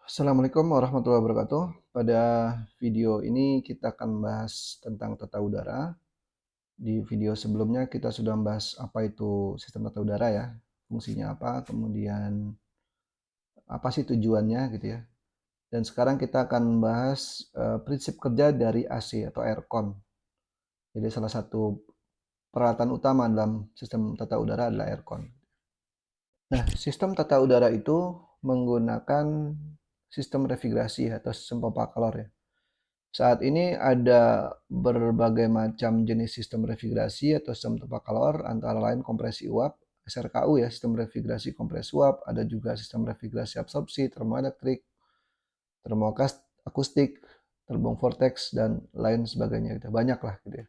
Assalamualaikum warahmatullahi wabarakatuh. Pada video ini kita akan bahas tentang tata udara. Di video sebelumnya kita sudah membahas apa itu sistem tata udara ya, fungsinya apa, kemudian apa sih tujuannya gitu ya. Dan sekarang kita akan membahas prinsip kerja dari AC atau aircon. Jadi salah satu peralatan utama dalam sistem tata udara adalah aircon. Nah, sistem tata udara itu menggunakan sistem refrigerasi atau sistem pompa kalor ya. Saat ini ada berbagai macam jenis sistem refrigerasi atau sistem pompa kalor, antara lain kompresi uap, SRKU ya, sistem refrigerasi kompresi uap, ada juga sistem refrigerasi absorpsi, termoelektrik, termoakustik, terbang vortex, dan lain sebagainya gitu. Banyak lah gitu ya.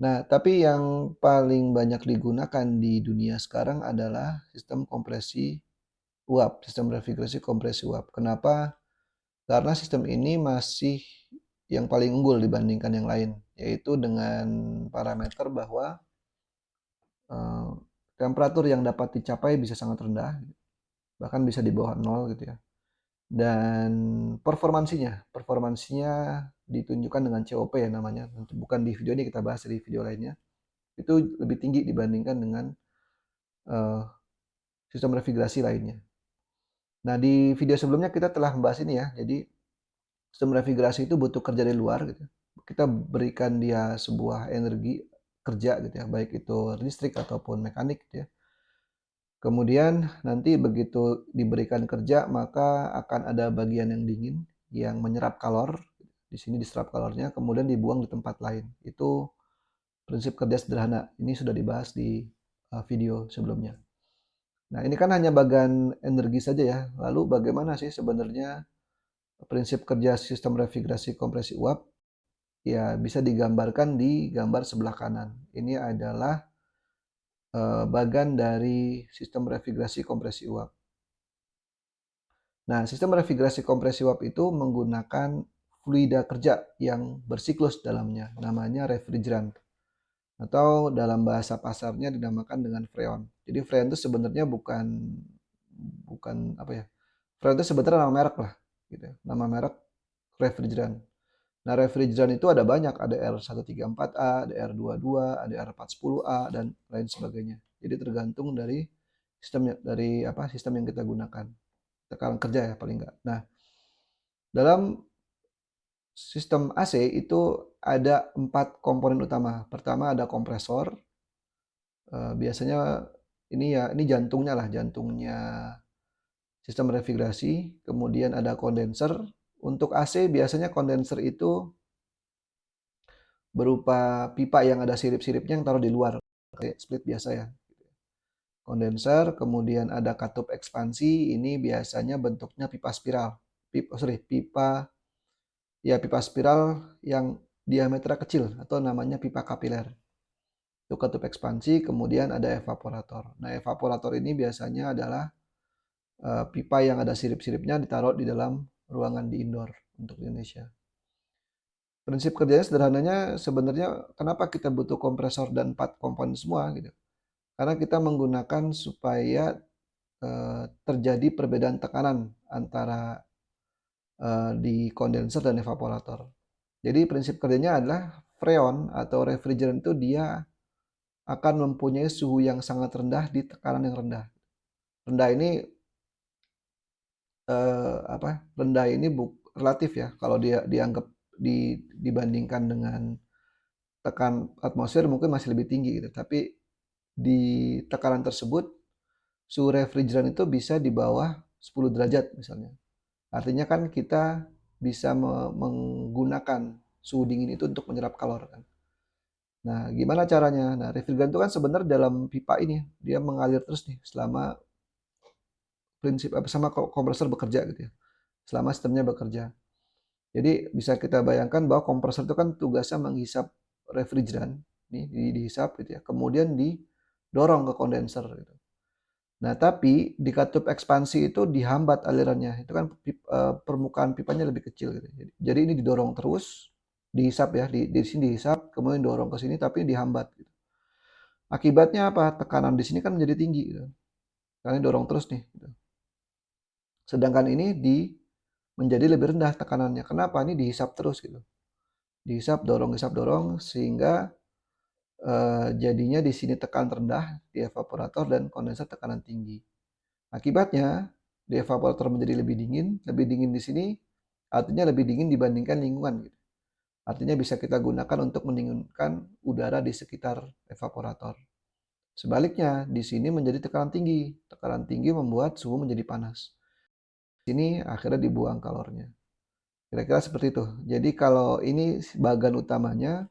Nah, tapi yang paling banyak digunakan di dunia sekarang adalah sistem kompresi uap, sistem refrigerasi kompresi uap. Kenapa? Karena sistem ini masih yang paling unggul dibandingkan yang lain, yaitu dengan parameter bahwa eh, temperatur yang dapat dicapai bisa sangat rendah, bahkan bisa di bawah nol gitu ya. Dan performansinya ditunjukkan dengan COP ya namanya. Bukan di video ini, kita bahas di video lainnya. Itu lebih tinggi dibandingkan dengan eh, sistem refrigerasi lainnya. Nah, di video sebelumnya kita telah membahas ini ya. Jadi sistem refrigerasi itu butuh kerja dari luar gitu. Kita berikan dia sebuah energi kerja gitu ya, baik itu listrik ataupun mekanik gitu ya. Kemudian nanti begitu diberikan kerja, maka akan ada bagian yang dingin yang menyerap kalor. Di sini diserap kalornya, kemudian dibuang di tempat lain. Itu prinsip kerja sederhana. Ini sudah dibahas di video sebelumnya. Nah, ini kan hanya bagian energi saja ya. Lalu bagaimana sih sebenarnya prinsip kerja sistem refrigerasi kompresi uap? Ya, bisa digambarkan di gambar sebelah kanan. Ini adalah bagan dari sistem refrigerasi kompresi uap. Nah, sistem refrigerasi kompresi uap itu menggunakan fluida kerja yang bersiklus dalamnya, namanya refrigeran. Atau dalam bahasa pasarnya dinamakan dengan freon. Jadi freon itu sebenarnya bukan bukan apa ya? Freon itu sebenarnya nama merek lah, gitu ya. Nama merek refrigeran. Nah, refrigeran itu ada banyak, ada R134A, ada R22, ada R410A, dan lain sebagainya. Jadi tergantung dari sistemnya, dari apa sistem yang kita gunakan. Tekanan kerja ya paling enggak. Nah, dalam sistem AC itu ada 4 komponen utama. Pertama ada kompresor. Biasanya ini jantungnya lah, jantungnya sistem refrigerasi. Kemudian ada kondenser. Untuk AC biasanya kondenser itu berupa pipa yang ada sirip-siripnya yang taruh di luar, kayak split biasa ya. Kondenser, kemudian ada katup ekspansi, ini biasanya bentuknya pipa spiral. Pipa spiral yang diameter kecil atau namanya pipa kapiler. Itu katup ekspansi, kemudian ada evaporator. Nah, evaporator ini biasanya adalah pipa yang ada sirip-siripnya ditaruh di dalam ruangan di indoor untuk Indonesia. Prinsip kerjanya sederhananya sebenarnya kenapa kita butuh kompresor dan 4 komponen semua gitu. Karena kita menggunakan supaya terjadi perbedaan tekanan antara di kondenser dan evaporator. Jadi prinsip kerjanya adalah freon atau refrigeran itu dia akan mempunyai suhu yang sangat rendah di tekanan yang rendah. Rendah ini rendah ini relatif ya. Kalau dia dianggap dibandingkan dengan tekan atmosfer mungkin masih lebih tinggi gitu. Tapi di tekanan tersebut suhu refrigeran itu bisa di bawah 10 derajat misalnya. Artinya kan kita bisa menggunakan suhu dingin itu untuk menyerap kalor kan. Nah, gimana caranya? Nah, refrigeran itu kan sebenarnya dalam pipa ini dia mengalir terus nih selama prinsip apa sama kompresor bekerja gitu ya. Selama sistemnya bekerja. Jadi bisa kita bayangkan bahwa kompresor itu kan tugasnya menghisap refrigeran nih dihisap gitu ya. Kemudian didorong ke kondenser gitu. Nah, tapi di katup ekspansi itu dihambat alirannya. Itu kan permukaan pipanya lebih kecil gitu. Jadi ini didorong terus, dihisap ya, di sini dihisap, kemudian dorong ke sini tapi dihambat gitu. Akibatnya apa? Tekanan di sini kan menjadi tinggi gitu. Karena dorong terus nih gitu. Sedangkan ini menjadi lebih rendah tekanannya. Kenapa? Ini dihisap terus gitu. Dihisap, dorong sehingga jadinya di sini tekan rendah di evaporator dan kondenser tekanan tinggi. Akibatnya di evaporator menjadi lebih dingin di sini artinya lebih dingin dibandingkan lingkungan gitu. Artinya bisa kita gunakan untuk mendinginkan udara di sekitar evaporator. Sebaliknya, di sini menjadi tekanan tinggi. Tekanan tinggi membuat suhu menjadi panas. Di sini akhirnya dibuang kalornya. Kira-kira seperti itu. Jadi kalau ini bagian utamanya,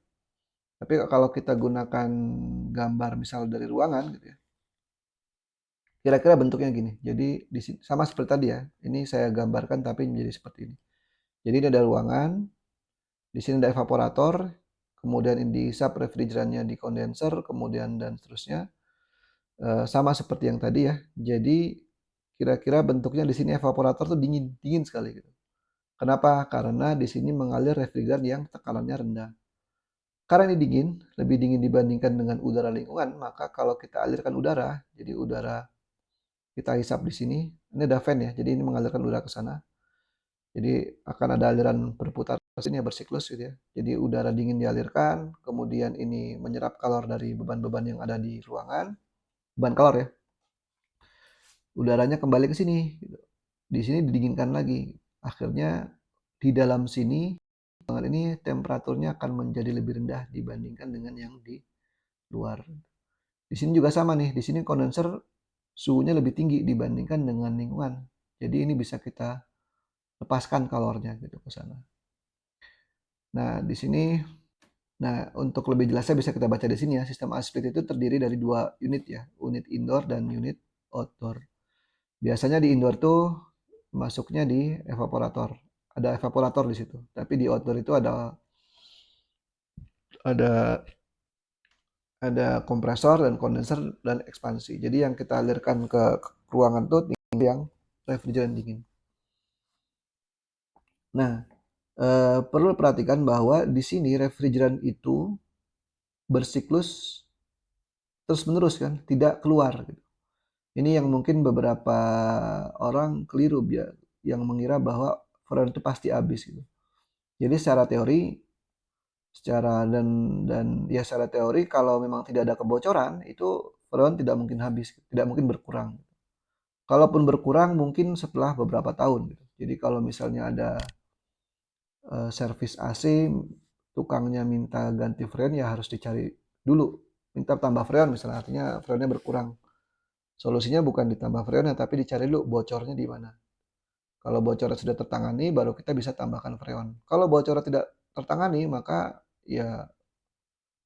tapi kalau kita gunakan gambar misal dari ruangan gitu ya. Kira-kira bentuknya gini. Jadi di sini sama seperti tadi ya. Ini saya gambarkan tapi menjadi seperti ini. Jadi ini ada ruangan, di sini ada evaporator, kemudian ini dihisap refrigerannya di kondenser, kemudian dan seterusnya. Sama seperti yang tadi ya. Jadi kira-kira bentuknya di sini evaporator tuh dingin sekali gitu. Kenapa? Karena di sini mengalir refrigeran yang tekanannya rendah. Karena ini dingin, lebih dingin dibandingkan dengan udara lingkungan, maka kalau kita alirkan udara, jadi udara kita hisap di sini, ini ada fan ya, jadi ini mengalirkan udara ke sana. Jadi akan ada aliran berputar ke sini ya, bersiklus gitu ya. Jadi udara dingin dialirkan, kemudian ini menyerap kalor dari beban-beban yang ada di ruangan, beban kalor ya. Udaranya kembali ke sini gitu. Di sini didinginkan lagi. Akhirnya di dalam sini ruangan ini temperaturnya akan menjadi lebih rendah dibandingkan dengan yang di luar. Di sini juga sama nih, di sini kondenser suhunya lebih tinggi dibandingkan dengan lingkungan. Jadi ini bisa kita lepaskan kalornya gitu ke sana. Nah, di sini untuk lebih jelasnya bisa kita baca di sini ya. Sistem split itu terdiri dari dua unit ya, unit indoor dan unit outdoor. Biasanya di indoor tuh masuknya di evaporator. Ada evaporator di situ. Tapi di outdoor itu ada kompresor dan kondenser dan ekspansi. Jadi yang kita alirkan ke ruangan tuh yang refrigeran dingin. Nah, perlu perhatikan bahwa di sini refrigeran itu bersiklus terus-menerus kan, tidak keluar gitu. Ini yang mungkin beberapa orang keliru yang mengira bahwa freon itu pasti habis gitu. Jadi secara teori kalau memang tidak ada kebocoran itu freon tidak mungkin habis, tidak mungkin berkurang. Kalaupun berkurang mungkin setelah beberapa tahun gitu. Jadi kalau misalnya ada servis AC, tukangnya minta ganti freon ya harus dicari dulu, minta tambah freon misalnya, artinya freonnya berkurang. Solusinya bukan ditambah freonnya tapi dicari dulu bocornya di mana. Kalau bocornya sudah tertangani baru kita bisa tambahkan freon. Kalau bocornya tidak tertangani maka ya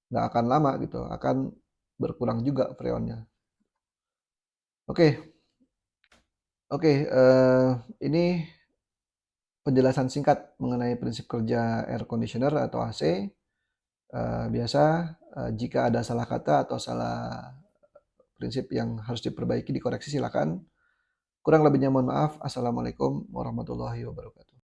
nggak akan lama gitu, akan berkurang juga freonnya. Oke, oke, ini penjelasan singkat mengenai prinsip kerja air conditioner atau AC. Biasa jika ada salah kata atau salah prinsip yang harus diperbaiki, dikoreksi silakan. Kurang lebihnya mohon maaf. Assalamualaikum warahmatullahi wabarakatuh.